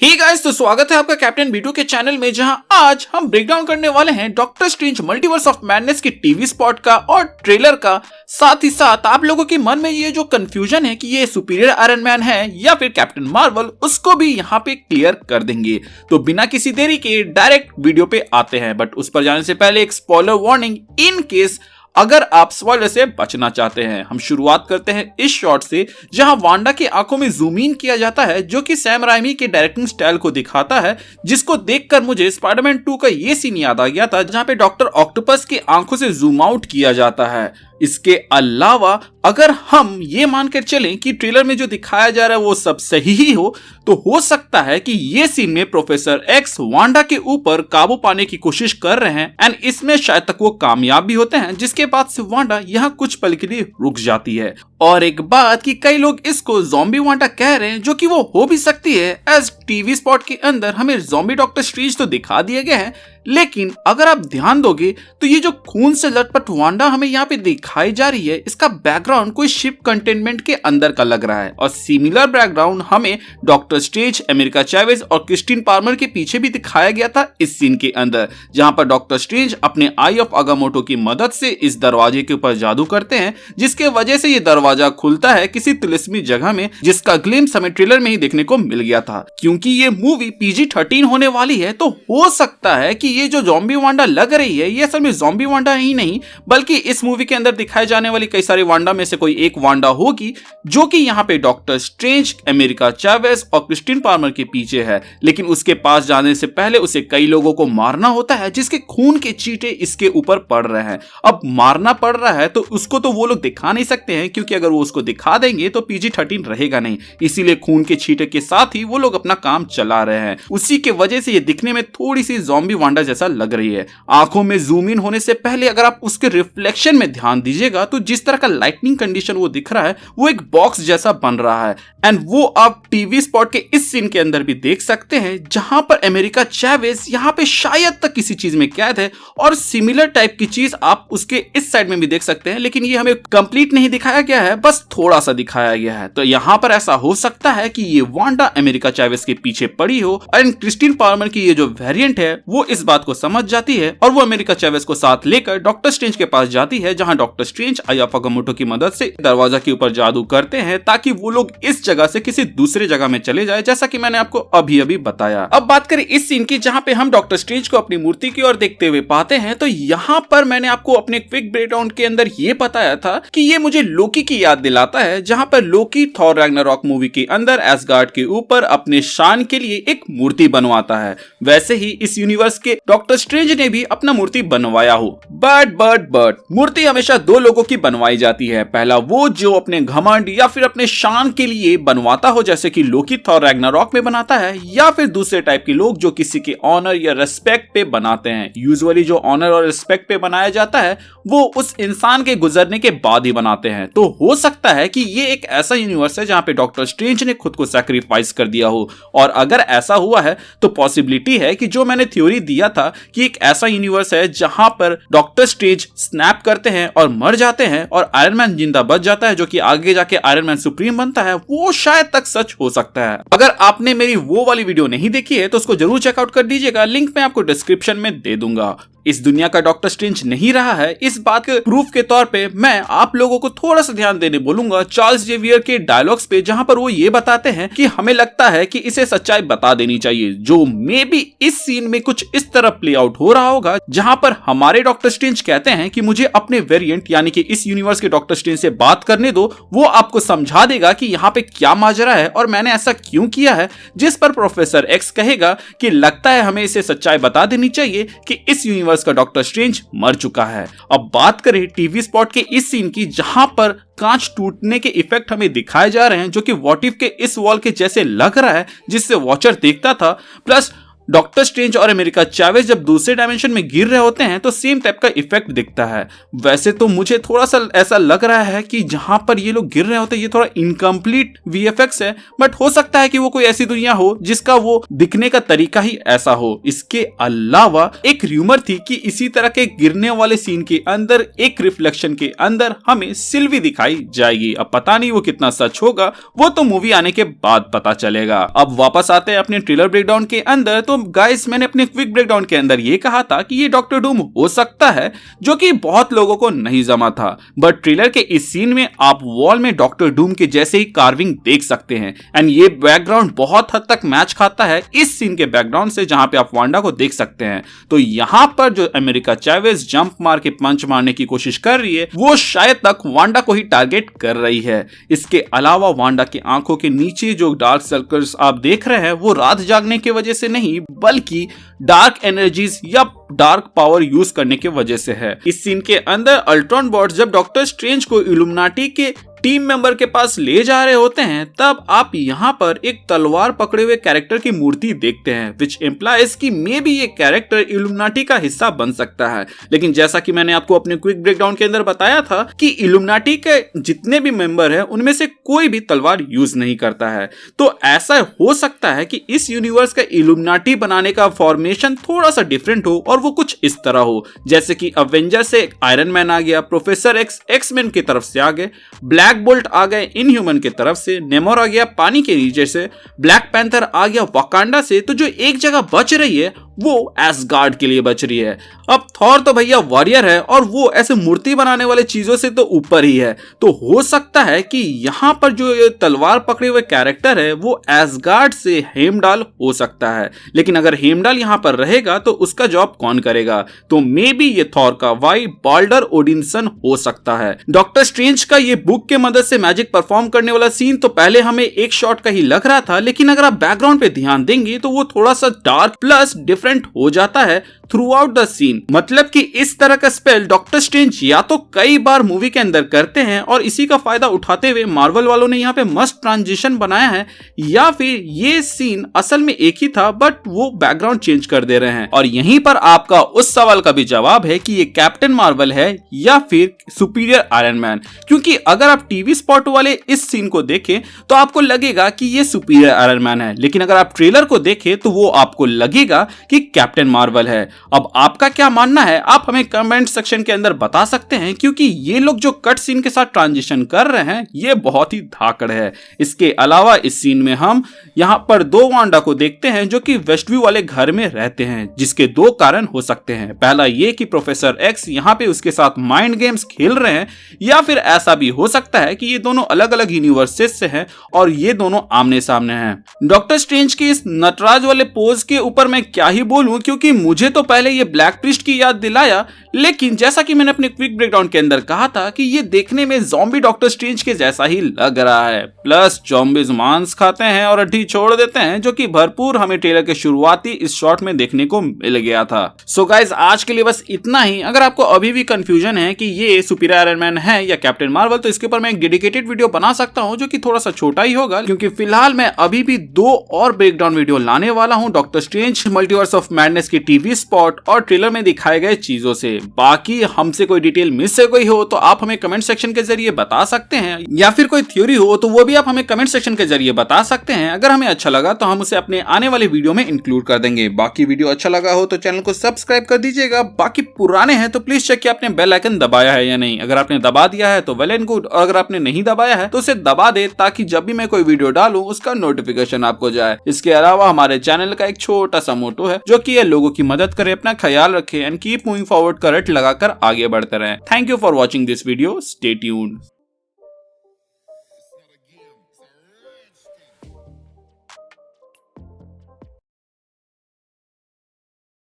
Hey guys, तो स्वागत है आपका कैप्टन बीटू के चैनल में, जहां आज हम ब्रेक डाउन करने वाले हैं doctor strange multiverse of madness की टीवी स्पॉट का और ट्रेलर का। साथ ही साथ आप लोगों के मन में ये जो कंफ्यूजन है कि ये सुपीरियर आयरन मैन है या फिर कैप्टन मार्वल, उसको भी यहाँ पे क्लियर कर देंगे। तो बिना किसी देरी के डायरेक्ट वीडियो पे आते हैं, बट उस पर जाने से पहले एक स्पॉइलर वार्निंग इन केस अगर आप स्पॉइलर से बचना चाहते हैं। हम शुरुआत करते हैं इस शॉट से, जहां वांडा की आंखों में जूम इन किया जाता है, जो कि सैम राइमी के डायरेक्टिंग स्टाइल को दिखाता है, जिसको देखकर मुझे स्पाइडरमैन 2 का ये सीन याद आ गया था, जहां पे डॉक्टर ऑक्टोपस की आंखों से जूम आउट किया जाता है। इसके अलावा अगर हम ये मानकर चलें कि ट्रेलर में जो दिखाया जा रहा है वो सब सही ही हो, तो हो सकता है कि ये सीन में प्रोफेसर एक्स वांडा के ऊपर काबू पाने की कोशिश कर रहे हैं एंड इसमें शायद तक वो कामयाब भी होते हैं, जिसके बाद से वांडा यहाँ कुछ पल के लिए रुक जाती है। और एक बात कि कई लोग इसको ज़ॉम्बी वांडा कह रहे हैं, जो कि वो हो भी सकती है, एज टीवी स्पॉट के अंदर हमें ज़ॉम्बी डॉक्टर स्ट्रेंज तो दिखा दिए गए हैं, लेकिन अगर आप ध्यान दोगे तो ये जो खून से लटपट वांडा हमें यहाँ पे दिखाई जा रही है, इसका बैकग्राउंड कोई शिप कंटेनमेंट के अंदर का लग रहा है। और सिमिलर बैकग्राउंड हमें डॉक्टर स्ट्रेंज, अमेरिका चैवेज और क्रिस्टिन पार्मर के पीछे भी दिखाया गया था इस सीन के अंदर, जहां पर डॉक्टर स्ट्रेंज अपने आई ऑफ अगामोटो की मदद से इस दरवाजे के ऊपर जादू करते हैं, जिसके वजह से ये दरवाजा खुलता है किसी तिलिस्मी जगह में, जिसका ग्लिम्स हमें ट्रेलर में ही देखने को मिल गया था। क्योंकि ये मूवी PG-13 होने वाली है, तो हो सकता है कि ये जो ज़ॉम्बी वांडा लग रही है, ये असल में ज़ॉम्बी वांडा ही नहीं, बल्कि इस मूवी के अंदर दिखाई जाने वाली कई सारी वांडा में से कोई एक वांडा होगी, जो कि यहाँ पे डॉक्टर स्ट्रेंज, अमेरिका चैवेज और क्रिस्टिन पार्मर के पीछे है। लेकिन उसके पास जाने से पहले उसे कई लोगों को मारना होता है, जिसके खून के चींटे इसके ऊपर पड़ रहे हैं। अब मारना पड़ रहा है तो उसको तो वो लोग दिखा नहीं सकते हैं, क्योंकि अगर वो उसको दिखा देंगे तो PG-13 रहेगा नहीं, इसीलिए खून के छींटे के साथ ही वो लोग अपना काम चला रहे हैं। उसी के वजह से ये दिखने में थोड़ी सी ज़ॉम्बी वांडा जैसा लग रही है। आंखों में जूम इन होने से पहले अगर आप उसके रिफ्लेक्शन में ध्यान दीजिएगा, तो जिस तरह का लाइटनिंग कंडीशन वो दिख रहा है, वो एक बॉक्स जैसा बन रहा है। एंड वो आप टीवी स्पॉट के इस सीन के अंदर भी देख सकते हैं, जहां पर अमेरिका चैवेज यहाँ पे शायद तक किसी चीज में कैद है, और सिमिलर टाइप की चीज आप उसके इस साइड में भी देख सकते हैं, लेकिन ये हमें कंप्लीट नहीं दिखाया गया है, बस थोड़ा सा दिखाया गया है। तो यहाँ पर ऐसा हो सकता है कि ये वांडा अमेरिका चैवेज के पीछे पड़ी हो, और क्रिस्टिन पार्मर की ये जो वेरिएंट है वो इस बात को समझ जाती है, और वो अमेरिका चैवेज को साथ लेकर डॉक्टर स्ट्रेंज के पास जाती है, जहां डॉक्टर स्ट्रेंज आई ऑफ अगामोटो की मदद से दरवाजा के ऊपर जादू करते हैं, ताकि वो लोग इस जगह से किसी दूसरे जगह में चले जाए, जैसा कि मैंने आपको अभी अभी बताया। अब बात करें इस सीन की, जहां पे हम डॉक्टर स्ट्रेंज को अपनी मूर्ति की ओर देखते हुए पाते हैं, तो यहाँ पर मैंने आपको अपने क्विक ब्रेकडाउन के अंदर ये बताया था कि ये मुझे लोकी की याद दिलाता है, जहां पर लोकी थॉर रैग्नारॉक मूवी के अंदर एसगार्ड के ऊपर अपने शान के लिए एक मूर्ति बनवाता है। वैसे ही इस यूनिवर्स के डॉक्टर स्ट्रेंज ने भी अपना मूर्ति बनवाया हो, बट मूर्ति हमेशा दो लोगों की बनवाई जाती है। पहला वो जो अपने घमंड या फिर अपने शान के लिए बनवाता हो, जैसे कि लोकी थॉर रैग्नारॉक में बनाता है, या फिर दूसरे टाइप के लोग जो किसी के ऑनर या रेस्पेक्ट पे बनाते हैं। यूजुअली जो ऑनर और रेस्पेक्ट पे बनाया जाता है वो उस इंसान के गुजरने के बाद ही बनाते हैं। तो हो सकता है कि ये एक ऐसा यूनिवर्स है जहां पे डॉक्टर स्ट्रेंज ने खुद को सैक्रिफाइस कर दिया हो, और अगर ऐसा हुआ है तो पॉसिबिलिटी है कि जो मैंने थ्योरी दिया था कि एक ऐसा यूनिवर्स है जहां पर डॉक्टर स्ट्रेंज स्नैप करते हैं और मर जाते हैं और आयरन मैन जिंदा बच जाता है, जो कि आगे जाके आयरन मैन सुप्रीम बनता है, वो शायद तक सच हो सकता है। अगर आपने मेरी वो वाली वीडियो नहीं देखी है तो उसको जरूर चेकआउट कर दीजिएगा, लिंक मैं आपको डिस्क्रिप्शन में दे दूंगा। इस दुनिया का डॉक्टर स्ट्रेंज नहीं रहा है, इस बात के प्रूफ के तौर पे मैं आप लोगों को थोड़ा सा ध्यान देने बोलूंगा चार्ल्स जेवियर के डायलॉग्स पे, जहां पर वो ये बताते हैं कि हमें लगता है कि इसे सच्चाई बता देनी चाहिए, जो मे बी इस सीन में कुछ इस तरह प्ले आउट हो रहा होगा, जहां पर हमारे डॉक्टर स्ट्रेंज कहते हैं कि मुझे अपने वेरिएंट यानी कि इस यूनिवर्स के डॉक्टर स्ट्रेंज से बात करने दो, वो आपको समझा देगा कि यहाँ पे क्या माजरा है और मैंने ऐसा क्यों किया है। जिस पर प्रोफेसर एक्स कहेगा कि लगता है हमें इसे सच्चाई बता देनी चाहिए कि इस यूनिवर्स का डॉक्टर स्ट्रेंज मर चुका है। अब बात करें टीवी स्पॉट के इस सीन की, जहां पर कांच टूटने के इफेक्ट हमें दिखाए जा रहे हैं, जो कि व्हाट इफ के इस वॉल के जैसे लग रहा है जिससे वॉचर देखता था, प्लस डॉक्टर स्ट्रेंज और अमेरिका चैवेज जब दूसरे डायमेंशन में गिर रहे होते हैं तो सेम टाइप का इफेक्ट दिखता है। वैसे तो मुझे थोड़ा सा ऐसा लग रहा है कि जहां पर ये लोग गिर रहे होते हैं ये थोड़ा इनकम्प्लीट वीएफएक्स है, बट हो सकता है कि वो कोई ऐसी दुनिया हो जिसका वो दिखने का तरीका ही ऐसा हो। इसके अलावा एक र्यूमर थी कि इसी तरह के गिरने वाले सीन के अंदर एक रिफ्लेक्शन के अंदर हमें सिल्वी दिखाई जाएगी। अब पता नहीं वो कितना सच होगा, वो तो मूवी आने के बाद पता चलेगा। अब वापस आते हैं अपने ट्रेलर ब्रेकडाउन के अंदर। तो गाइस, मैंने अपने क्विक ब्रेकडाउन के अंदर ये कहा था कि ये डॉक्टर डूम हो सकता है, जो कि बहुत लोगों को नहीं जमा था। बट ट्रेलर के इस सीन में आप वॉल में डॉक्टर डूम के जैसे ही कार्विंग देख सकते हैं एंड ये बैकग्राउंड बहुत हद तक मैच खाता है इस सीन के बैकग्राउंड से जहां पे आप वांडा को देख सकते हैं। तो यहां पर जो अमेरिका चैवेज जंप मार के पंच मारने की कोशिश कर रही है वो शायद तक वांडा को ही टारगेट कर रही है। इसके अलावा वांडा की आंखों के नीचे जो डार्क सर्कल्स आप देख रहे हैं वो रात जागने की वजह से नहीं बल्कि डार्क एनर्जीज या डार्क पावर यूज करने की वजह से है। इस सीन के अंदर अल्ट्रॉन बॉट्स जब डॉक्टर स्ट्रेंज को इल्यूमिनाटी के टीम मेंबर के पास ले जा रहे होते हैं तब आप यहाँ पर एक तलवार पकड़े हुए कैरेक्टर की मूर्ति देखते हैं, विच इम्प्लाइज कि मे बी ये कैरेक्टर इल्यूमिनाटी का हिस्सा बन सकता है। लेकिन जैसा कि मैंने आपको अपने क्विक ब्रेकडाउन के अंदर बताया था कि इल्यूमिनाटी के जितने भी मेंबर हैं उनमें से कोई भी तलवार यूज नहीं करता है। तो ऐसा हो सकता है कि इस यूनिवर्स का इल्यूमिनाटी बनाने का फॉर्मेशन थोड़ा सा डिफरेंट हो और वो कुछ इस तरह हो, जैसे कि अवेंजर से आयरन मैन आ गया, प्रोफेसर एक्स-मैन की तरफ से आ गए, ब्लैक बोल्ट आ गए इनह्यूमन की तरफ से, नेमोर आ गया पानी के नीचे से, ब्लैक पैंथर आ गया वाकांडा से। तो जो एक जगह बच रही है वो एसगार्ड के लिए बच रही है। अब थॉर तो भैया वॉरियर है और वो ऐसे मूर्ति बनाने वाले चीजों से तो ऊपर ही है। तो हो सकता है कि यहाँ पर जो ये तलवार पकड़े हुए कैरेक्टर है वो एसगार्ड से हेमडाल हो सकता है। लेकिन अगर हेमडाल यहाँ पर रहेगा तो उसका जॉब कौन करेगा? तो मे बी ये थॉर का भाई बाल्डर ओडिनसन हो सकता है। डॉक्टर स्ट्रेंज का ये बुक के मदद से मैजिक परफॉर्म करने वाला सीन तो पहले हमें एक शॉट का ही लग रहा था, लेकिन अगर आप बैकग्राउंड पे ध्यान देंगे तो वो थोड़ा सा डार्क प्लस डिफरेंट हो जाता है थ्रू आउट द सीन। मतलब कि इस तरह का स्पेल डॉक्टर स्ट्रेंज या तो कई बार मूवी के अंदर करते हैं और इसी का फायदा उठाते हुए मार्वल वालों ने यहाँ पे मस्त ट्रांजिशन बनाया है, या फिर ये सीन असल में एक ही था बट वो बैकग्राउंड चेंज कर दे रहे हैं। और यहीं पर आपका उस सवाल का भी जवाब है कि ये कैप्टन मार्वल है या फिर सुपीरियर आयरन मैन, क्योंकि अगर आप टीवी स्पॉट वाले इस सीन को देखें तो आपको लगेगा कि ये सुपीरियर आयरन मैन है, लेकिन अगर आप ट्रेलर को देखें तो वो आपको लगेगा कि कैप्टन मार्वल है। अब आपका क्या मानना है आप हमें कमेंट सेक्शन के अंदर बता सकते हैं, क्योंकि ये लोग जो कट सीन के साथ ट्रांजिशन कर रहे हैं ये बहुत ही धाकड़ है। इसके अलावा इस सीन में हम यहाँ पर दो वांडा को देखते हैं जो कि वेस्टव्यू वाले घर में रहते हैं, जिसके दो कारण हो सकते हैं। पहला ये कि प्रोफेसर एक्स यहाँ पे उसके साथ माइंड गेम्स खेल रहे हैं, या फिर ऐसा भी हो सकता है कि ये दोनों अलग अलग यूनिवर्सेस से हैं और ये दोनों आमने सामने हैं। डॉक्टर स्ट्रेंज की इस नटराज वाले पोज के ऊपर मैं क्या ही बोलूं, क्योंकि मुझे तो पहले ये ब्लैक प्रीस्ट की याद दिलाया, लेकिन जैसा कि मैंने अपने क्विक ब्रेकडाउन के अंदर कहा था कि ये देखने में ज़ॉम्बी डॉक्टर स्ट्रेंज के जैसा ही लग रहा है। प्लस ज़ॉम्बीज मांस खाते हैं और हड्डी छोड़ देते हैं, जो कि भरपूर हमें ट्रेलर के शुरुआती इस शॉट में देखने को मिल गया था। सो गाइस, आज के लिए बस इतना ही। अगर आपको अभी भी कंफ्यूजन है कि ये सुपीरियर आयरन मैन है या कैप्टन मार्वल, तो इसके ऊपर मैं एक डेडिकेटेड वीडियो बना सकता हूं जो कि थोड़ा सा छोटा ही होगा, क्योंकि फिलहाल मैं अभी भी 2 और ब्रेकडाउन वीडियो लाने वाला हूं doctor strange multiverse of madness के टीवी स्पॉट और ट्रेलर में दिखाए गए चीजों से। बाकी हमसे कोई डिटेल मिस से गई हो तो आप हमें कमेंट सेक्शन के जरिए बता सकते हैं, या फिर कोई थ्योरी हो तो वो भी आप हमें कमेंट सेक्शन के जरिए बता सकते हैं। अगर हमें अच्छा लगा तो हम उसे अपने आने वाले वीडियो में इंक्लूड कर देंगे। बाकी वीडियो अच्छा लगा हो तो चैनल को सब्सक्राइब कर दीजिएगा। बाकी पुराने हैं तो प्लीज चेक कि आपने बेल आइकन दबाया है या नहीं। अगर आपने दबा दिया है तो वेल एंड गुड, और अगर आपने नहीं दबाया है तो उसे दबा दे, ताकि जब भी मैं कोई वीडियो डालूं उसका नोटिफिकेशन आपको जाए। इसके अलावा हमारे चैनल का एक छोटा सा मोटो है जो कि ये लोगों की मदद करे, अपना ख्याल रखे and keep moving forward, current लगाकर आगे बढ़ते रहें। Thank you for watching this video, stay tuned.